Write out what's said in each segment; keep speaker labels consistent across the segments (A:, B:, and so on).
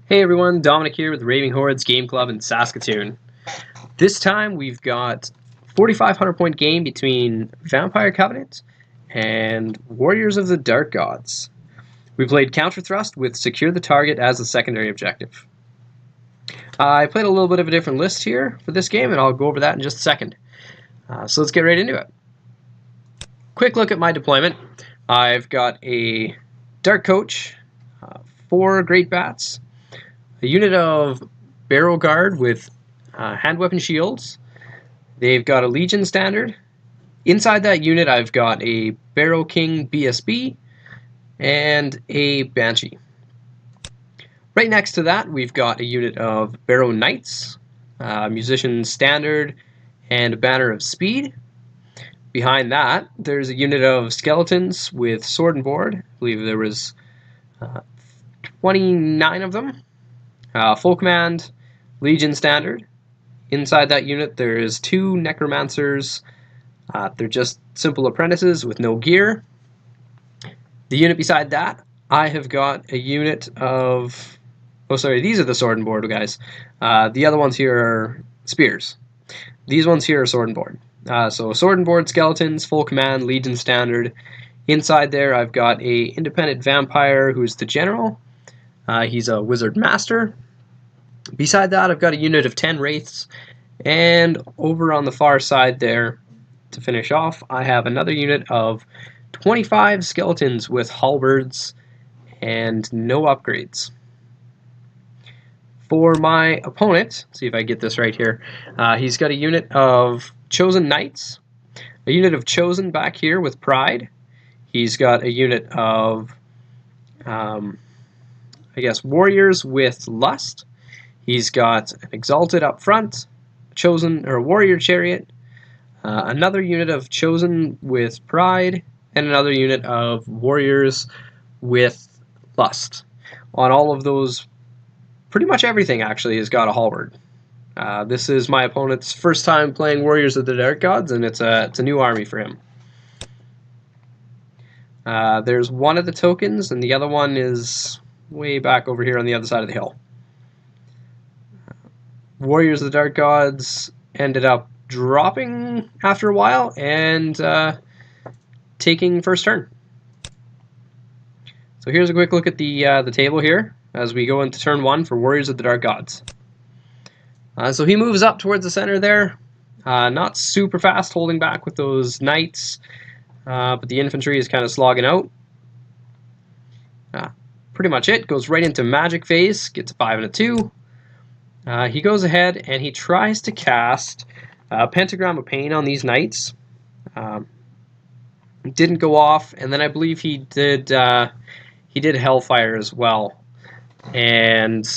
A: Hey everyone, Dominic here with Raving Hordes Game Club in Saskatoon. This time we've got 4,500 point game between Vampire Covenant and Warriors of the Dark Gods. We played Counter Thrust with Secure the Target as the secondary objective. I played a little bit of a different list here for this game, and I'll go over that in just a second. So let's get right into it. Quick look at my deployment. I've got a Dark Coach, 4 Great Bats, a unit of Barrel Guard with hand weapon shields. They've got a Legion standard. Inside that unit I've got a Barrow King BSB and a Banshee. Right next to that we've got a unit of Barrow Knights, Musician standard, and a Banner of Speed. Behind that there's a unit of Skeletons with Sword and Board. I believe there was 29 of them. Full command, Legion standard. Inside that unit there's 2 Necromancers. They're just simple apprentices with no gear. The unit beside that, I have got a unit of... Oh, sorry, these are the Sword and Board guys. The other ones here are Spears. These ones here are Sword and Board. So Sword and Board Skeletons, full command, Legion standard. Inside there I've got a independent Vampire who's the General. He's a Wizard Master. Beside that, I've got a unit of 10 Wraiths, and over on the far side there, to finish off, I have another unit of 25 Skeletons with Halberds and no upgrades. For my opponent, see if I get this right here, he's got a unit of Chosen Knights, a unit of Chosen back here with Pride. He's got a unit of, Warriors with Lust. He's got an Exalted up front, Chosen or Warrior Chariot, another unit of Chosen with Pride, and another unit of Warriors with Lust. On all of those, pretty much everything actually has got a halberd. This is my opponent's first time playing Warriors of the Dark Gods, and it's a new army for him. There's one of the tokens, and the other one is way back over here on the other side of the hill. Warriors of the Dark Gods ended up dropping after a while and taking first turn. So here's a quick look at the table here as we go into turn 1 for Warriors of the Dark Gods. So he moves up towards the center there, not super fast, holding back with those Knights, but the infantry is kind of slogging out. Pretty much it. Goes right into Magic phase, gets a 5 and a 2. He goes ahead and he tries to cast Pentagram of Pain on these Knights. Didn't go off, and then I believe he did Hellfire as well. And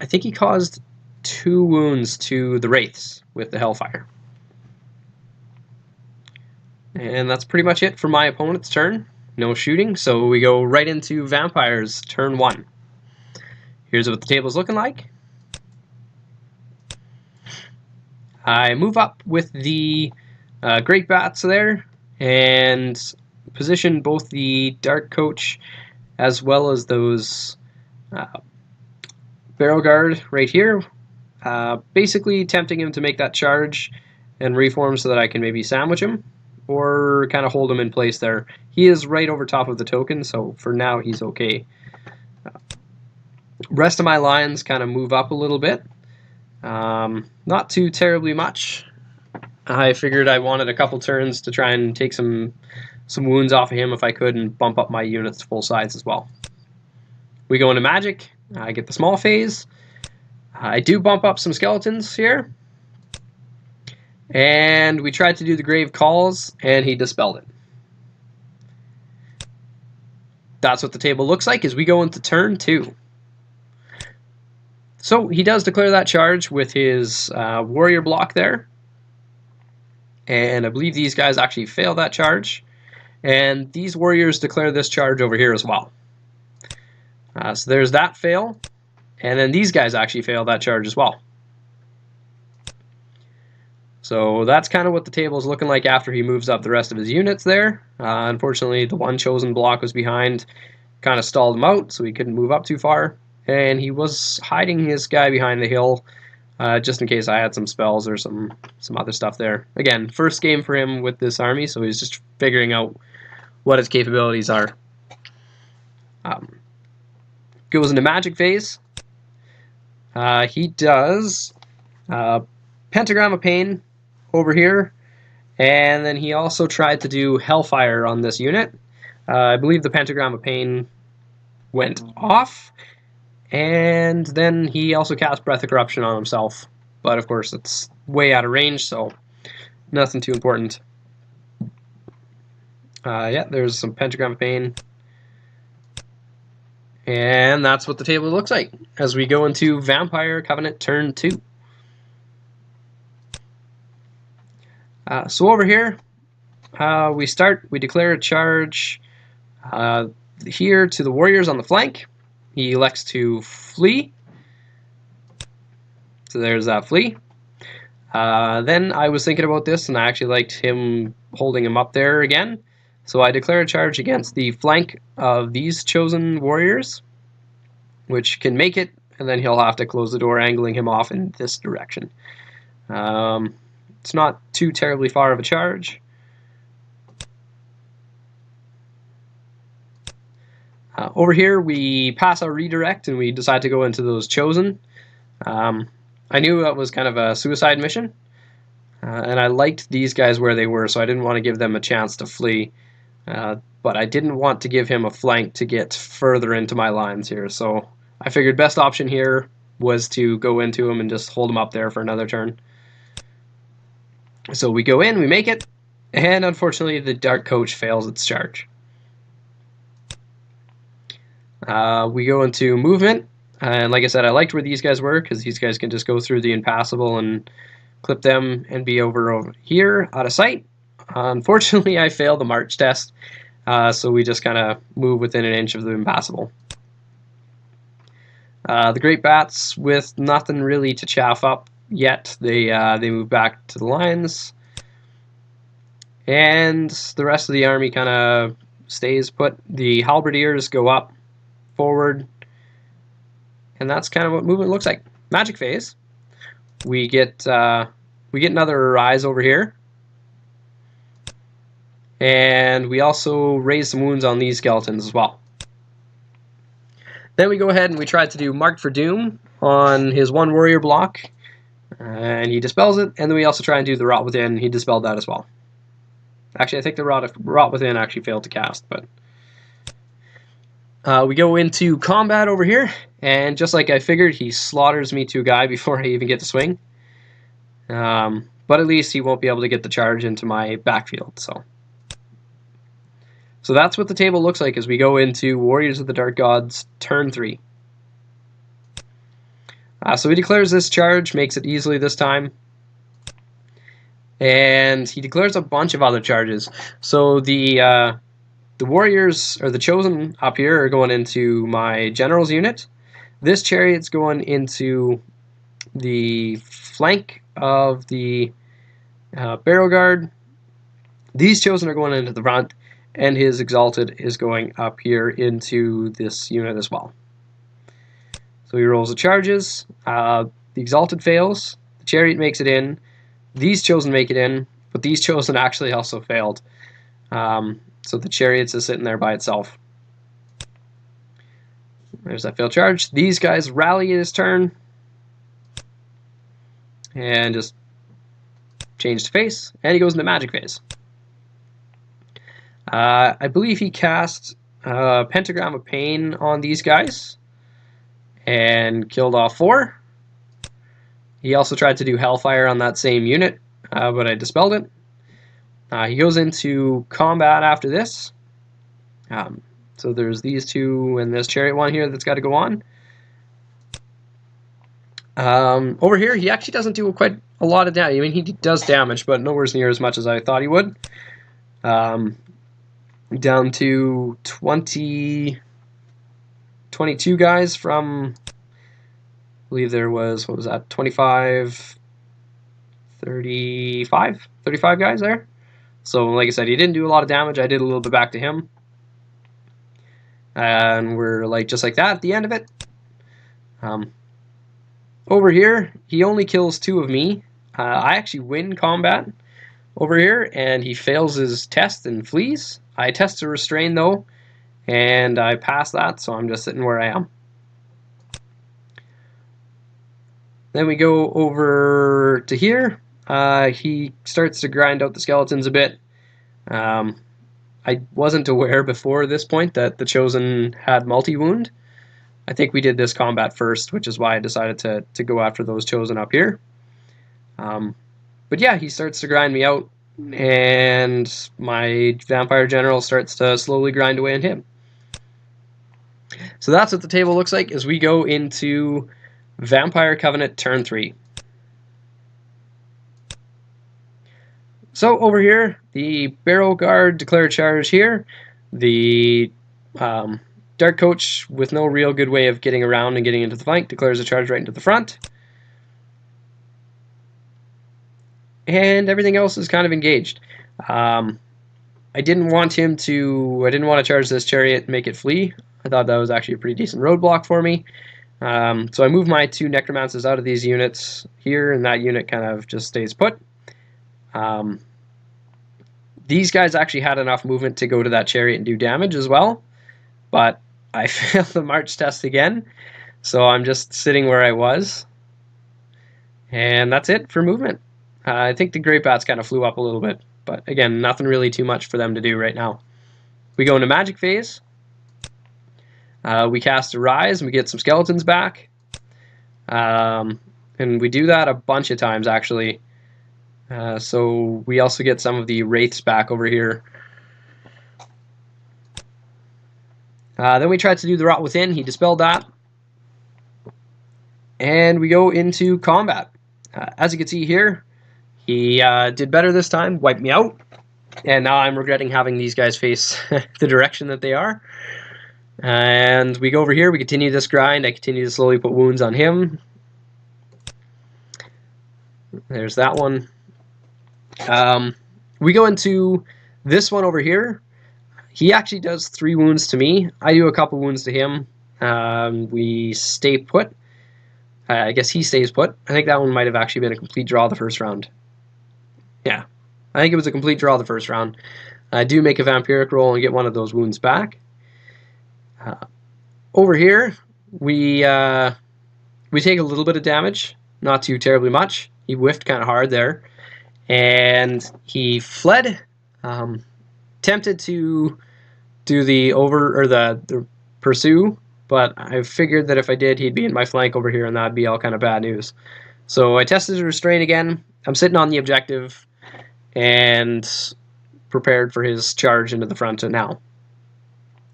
A: I think he caused 2 wounds to the Wraiths with the Hellfire. And that's pretty much it for my opponent's turn. No shooting, so we go right into Vampires turn 1. Here's what the table's looking like. I move up with the Great Bats there and position both the Dark Coach as well as those Barrel Guard right here, basically tempting him to make that charge and reform so that I can maybe sandwich him or kind of hold him in place there. He is right over top of the token, so for now he's okay. Rest of my lines kind of move up a little bit. Not too terribly much. I figured I wanted a couple turns to try and take some wounds off of him if I could and bump up my units to full size as well. We go into Magic. I get the small phase. I do bump up some Skeletons here. And we tried to do the Grave Calls, and he dispelled it. That's what the table looks like as we go into turn 2. So he does declare that charge with his warrior block there. And I believe these guys actually fail that charge. And these warriors declare this charge over here as well. So there's that fail. And then these guys actually fail that charge as well. So that's kind of what the table is looking like after he moves up the rest of his units there. Unfortunately, the one chosen block was behind, kind of stalled him out, so he couldn't move up too far. and he was hiding his guy behind the hill, just in case I had some spells or some other stuff there. Again, first game for him with this army, so he's just figuring out what his capabilities are. Goes into magic phase. He does Pentagram of Pain over here, and then he also tried to do Hellfire on this unit. I believe the Pentagram of Pain went off, and then he also cast Breath of Corruption on himself. But of course, it's way out of range, so nothing too important. Yeah, there's some Pentagram of Pain. And that's what the table looks like as we go into Vampire Covenant turn 2. So over here, we declare a charge here to the Warriors on the flank. He elects to flee. So there's that flee. Then I was thinking about this, and I actually liked him holding him up there again. So I declare a charge against the flank of these chosen warriors, which can make it, and then he'll have to close the door, angling him off in this direction. It's not too terribly far of a charge. Over here, we pass our redirect, and we decide to go into those chosen. I knew that was kind of a suicide mission, and I liked these guys where they were, so I didn't want to give them a chance to flee. But I didn't want to give him a flank to get further into my lines here, so I figured best option here was to go into him and just hold him up there for another turn. So we go in, we make it, and unfortunately the Dark Coach fails its charge. We go into movement, and like I said, I liked where these guys were, because these guys can just go through the impassable and clip them and be over here, out of sight. Unfortunately, I failed the march test, so we just kind of move within an inch of the impassable. The Great Bats, with nothing really to chaff up yet, they move back to the lines, and the rest of the army kind of stays put. The Halberdiers go up, forward, and that's kind of what movement looks like. Magic phase. We get another rise over here. And we also raise some wounds on these skeletons as well. Then we go ahead and we try to do Marked for Doom on his one warrior block. And he dispels it. And then we also try and do the Rot Within. He dispelled that as well. Actually, I think the Rot Within actually failed to cast. But we go into combat over here. And just like I figured, he slaughters me to a guy before I even get to swing. But at least he won't be able to get the charge into my backfield. So that's what the table looks like as we go into Warriors of the Dark Gods turn 3. So he declares this charge, makes it easily this time. And he declares a bunch of other charges. So the Warriors, or the Chosen up here, are going into my General's unit. This Chariot's going into the flank of the Barrel Guard. These Chosen are going into the front. And his Exalted is going up here into this unit as well. So he rolls the charges. The Exalted fails. The Chariot makes it in. These Chosen make it in. But these Chosen actually also failed. So the Chariot's is sitting there by itself. There's that failed charge. These guys rally his turn. And just change to face. And he goes into magic phase. I believe he cast Pentagram of Pain on these guys and killed off 4. He also tried to do Hellfire on that same unit, but I dispelled it. He goes into combat after this. So there's these two and this Chariot one here that's got to go on. Over here, he actually doesn't do quite a lot of damage. I mean, he does damage, but nowhere near as much as I thought he would. Down to 22 guys from, I believe there was, what was that, 35 guys there. So like I said, he didn't do a lot of damage. I did a little bit back to him. And we're like just like that at the end of it. Over here, he only kills 2 of me. I actually win combat over here, and he fails his test and flees. I test to restrain, though, and I pass that, so I'm just sitting where I am. Then we go over to here. He starts to grind out the skeletons a bit. I wasn't aware before this point that the Chosen had multi-wound. I think we did this combat first, which is why I decided to go after those Chosen up here. But yeah, he starts to grind me out, and my Vampire General starts to slowly grind away on him. So that's what the table looks like as we go into Vampire Covenant turn 3. So over here, the Barrel Guard declare a charge here. The Dark Coach, with no real good way of getting around and getting into the flank, declares a charge right into the front. And everything else is kind of engaged. I didn't want to charge this chariot and make it flee. I thought that was actually a pretty decent roadblock for me. So I move my 2 Necromancers out of these units here, and that unit kind of just stays put. These guys actually had enough movement to go to that chariot and do damage as well, but I failed the march test again, so I'm just sitting where I was. And that's it for movement. I think the Great Bats kind of flew up a little bit, but again, nothing really too much for them to do right now. We go into magic phase. We cast a Rise and we get some skeletons back. And we do that a bunch of times, actually. So we also get some of the Wraiths back over here. Then we tried to do the Rot Within. He dispelled that. And we go into combat. As you can see here, he did better this time, wiped me out. And now I'm regretting having these guys face the direction that they are. And we go over here, we continue this grind. I continue to slowly put wounds on him. There's that one. We go into this one over here. He actually does 3 wounds to me. I do a couple wounds to him. We stay put. I guess he stays put. I think that one might have actually been a complete draw the first round. Yeah, I think it was a complete draw the first round. I do make a vampiric roll and get one of those wounds back. Over here, we take a little bit of damage, not too terribly much. He whiffed kind of hard there, and he fled. Tempted to do the pursue, but I figured that if I did, he'd be in my flank over here, and that'd be all kind of bad news. So I tested to restrain again. I'm sitting on the objective and prepared for his charge into the front now.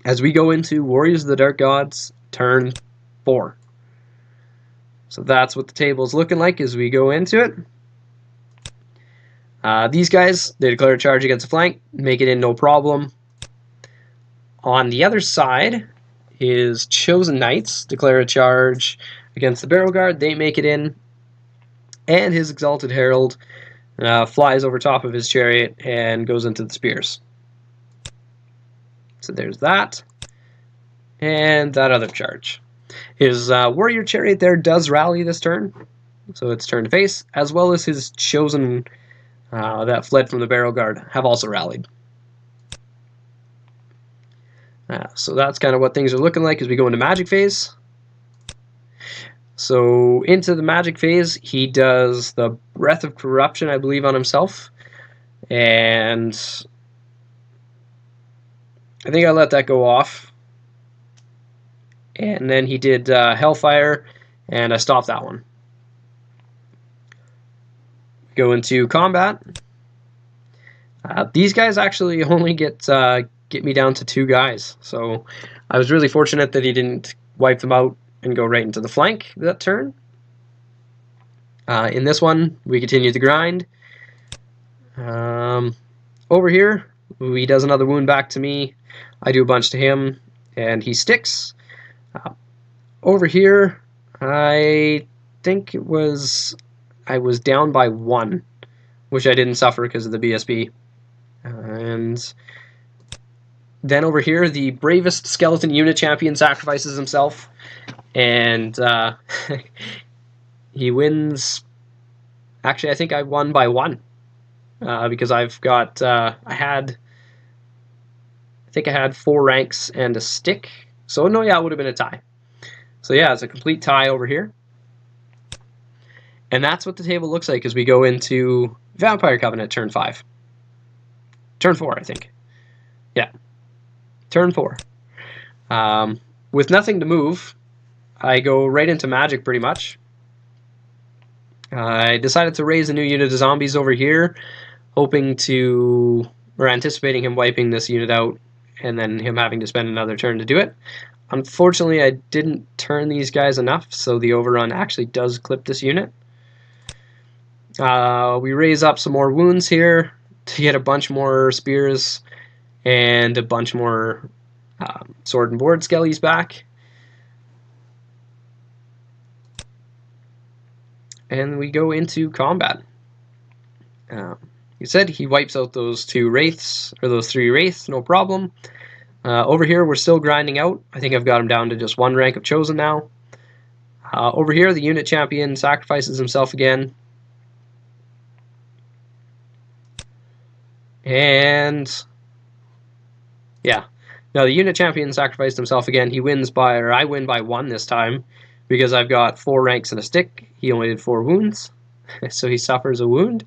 A: As we go into Warriors of the Dark Gods, turn 4. So that's what the table is looking like as we go into it. These guys, they declare a charge against the flank, make it in no problem. On the other side, his Chosen Knights declare a charge against the Barrel Guard, they make it in. And his Exalted Herald flies over top of his chariot and goes into the spears. So there's that. And that other charge. His Warrior Chariot there does rally this turn. So it's turn to face, as well as his Chosen that fled from the Barrel Guard have also rallied. So that's kind of what things are looking like as we go into Magic Phase. So into the Magic Phase, he does the Breath of Corruption, I believe, on himself. And I think I let that go off. And then he did Hellfire, and I stopped that one. Go into combat. These guys actually only get me down to 2 guys, so I was really fortunate that he didn't wipe them out and go right into the flank that turn. In this one, we continue the grind. Over here, he does another wound back to me. I do a bunch to him, and he sticks. Over here, I think I was down by 1, which I didn't suffer because of the BSB. And then over here, the bravest skeleton unit champion sacrifices himself and he wins. Actually, I think I won by 1 because I've got I think I had 4 ranks and a stick. So no, yeah, it would have been a tie. So yeah, it's a complete tie over here. And that's what the table looks like as we go into Vampire Covenant turn 5. Turn 4, I think. Yeah. Turn 4. With nothing to move, I go right into Magic pretty much. I decided to raise a new unit of zombies over here, hoping to, or anticipating him wiping this unit out and then him having to spend another turn to do it. Unfortunately, I didn't turn these guys enough, so the overrun actually does clip this unit. We raise up some more wounds here to get a bunch more spears and a bunch more sword and board skellies back. And we go into combat. He said he wipes out those 2 wraiths, or those 3 wraiths, no problem. Over here, we're still grinding out. I think I've got him down to just 1 rank of chosen now. Over here, the unit champion sacrifices himself again. And yeah, now the unit champion sacrificed himself again. He wins by, or I win by 1 this time because I've got 4 ranks and a stick. He only did 4 wounds, so he suffers a wound.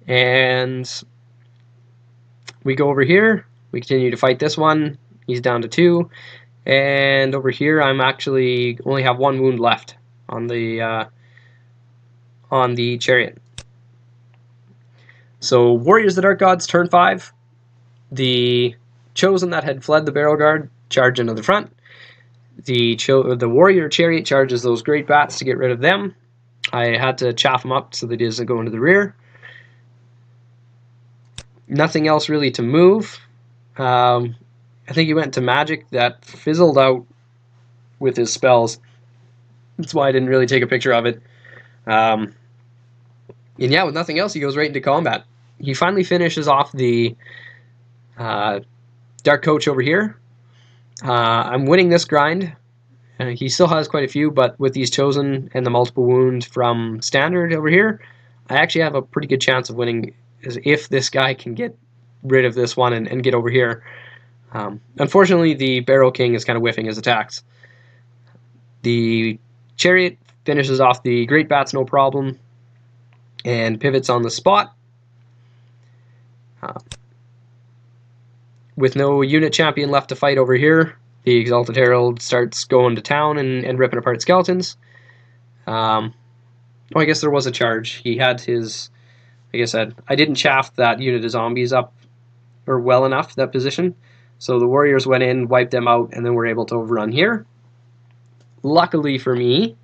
A: And we go over here. We continue to fight this one. He's down to 2. And over here, I'm actually only have 1 wound left on the chariot. So Warriors of the Dark Gods, turn 5. The Chosen that had fled the Barrel Guard charge into the front. The Warrior Chariot charges those Great Bats to get rid of them. I had to chaff them up so that he doesn't go into the rear. Nothing else really to move. I think he went to Magic. That fizzled out with his spells. That's why I didn't really take a picture of it. And yeah, with nothing else, he goes right into combat. He finally finishes off the Dark Coach over here. I'm winning this grind. He still has quite a few, but with these Chosen and the multiple wound from Standard over here, I actually have a pretty good chance of winning if this guy can get rid of this one and get over here. Unfortunately, the Barrel King is kind of whiffing his attacks. The Chariot finishes off the Great Bats no problem and pivots on the spot. With no unit champion left to fight over here, the Exalted Herald starts going to town and ripping apart skeletons. I guess there was a charge. He had his, like I said, I didn't chaff that unit of zombies up or well enough, that position. So the Warriors went in, wiped them out, and then were able to overrun here. Luckily for me,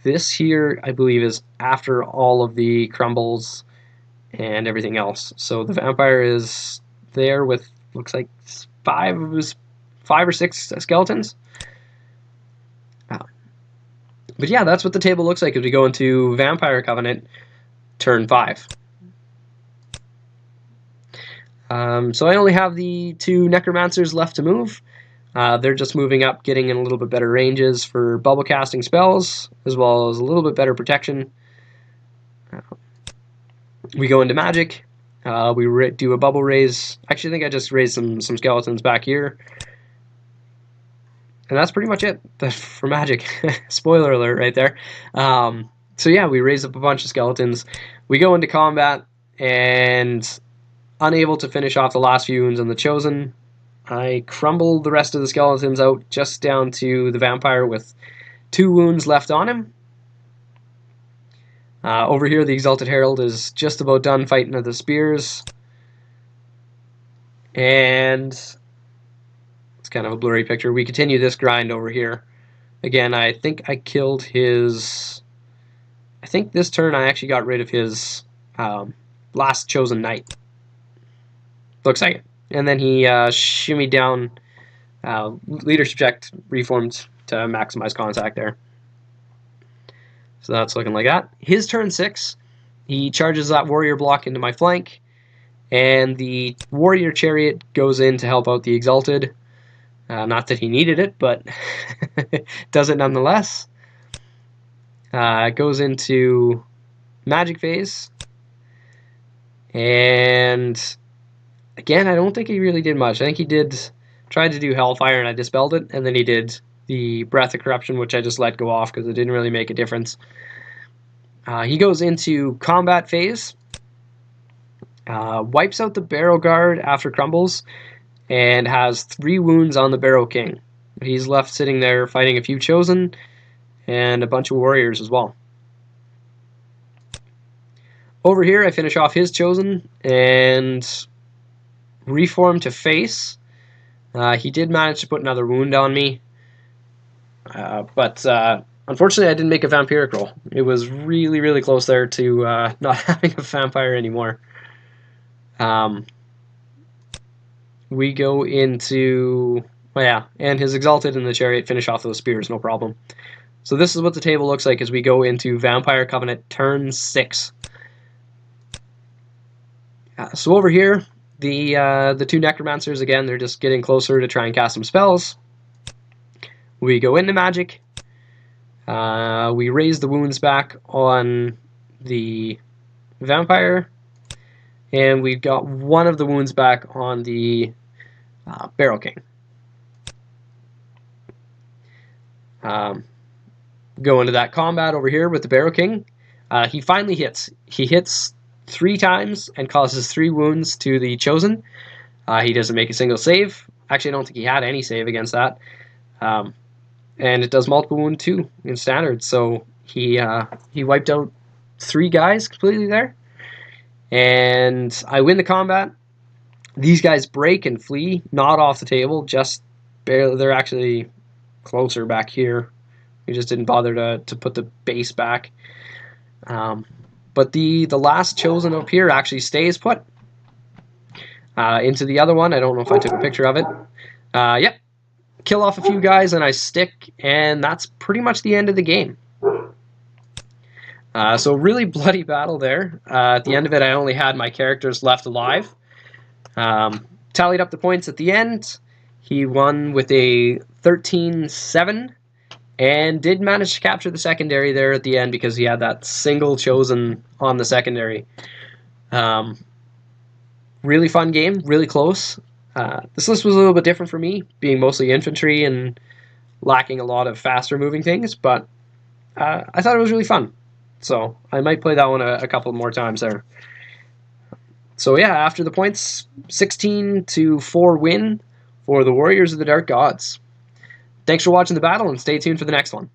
A: this here, I believe, is after all of the crumbles and everything else. So the Vampire is there with, looks like 5 or 6 skeletons. But yeah, that's what the table looks like as we go into Vampire Covenant turn 5. So I only have the 2 Necromancers left to move. They're just moving up, getting in a little bit better ranges for bubble casting spells, as well as a little bit better protection. We go into Magic. We do a bubble raise. Actually, I think I just raised some skeletons back here. And that's pretty much it for Magic. Spoiler alert right there. So yeah, we raise up a bunch of skeletons. We go into combat, and unable to finish off the last few wounds on the Chosen, I crumbled the rest of the skeletons out just down to the Vampire with 2 wounds left on him. Over here, the Exalted Herald is just about done fighting the spears. And it's kind of a blurry picture. We continue this grind over here. Again, I think I killed his... I think this turn I actually got rid of his last Chosen Knight. Looks like it. And then he shimmied down, leadership check, reformed to maximize contact there. So that's looking like that. His turn 6, he charges that warrior block into my flank, and the warrior chariot goes in to help out the Exalted. Not that he needed it, but does it nonetheless. Goes into magic phase. And again, I don't think he really did much. I think he tried to do Hellfire and I dispelled it, and then he did the Breath of Corruption, which I just let go off because it didn't really make a difference. He goes into combat phase, wipes out the Barrow Guard after crumbles, and has 3 wounds on the Barrow King. He's left sitting there fighting a few Chosen and a bunch of Warriors as well. Over here, I finish off his Chosen and reform to face. He did manage to put another wound on me, but unfortunately I didn't make a vampiric roll. It was really, really close there to not having a vampire anymore. We go into, and his Exalted and the Chariot finish off those spears, no problem. So this is what the table looks like as we go into Vampire Covenant turn 6. So over here, the 2 Necromancers, again, they're just getting closer to try and cast some spells. We go into magic. We raise the wounds back on the Vampire. And we've got one of the wounds back on the Barrow King. Go into that combat over here with the Barrow King. He finally hits. He hits 3 times and causes 3 wounds to the Chosen. He doesn't make a single save. Actually, I don't think he had any save against that. And it does multiple wound too in standard. So he wiped out 3 guys completely there. And I win the combat. These guys break and flee, not off the table, just barely. They're actually closer back here. We just didn't bother to put the base back. But the last Chosen up here actually stays put. Into the other one. I don't know if I took a picture of it. Yep. Kill off a few guys and I stick, and that's pretty much the end of the game. So really bloody battle there. At the end of it, I only had my characters left alive. Tallied up the points at the end. He won with a 13-7 and did manage to capture the secondary there at the end because he had that single Chosen on the secondary. Really fun game, really close. This list was a little bit different for me, being mostly infantry and lacking a lot of faster moving things, but I thought it was really fun. So I might play that one a couple more times there. So yeah, after the points, 16-4 win for the Warriors of the Dark Gods. Thanks for watching the battle, and stay tuned for the next one.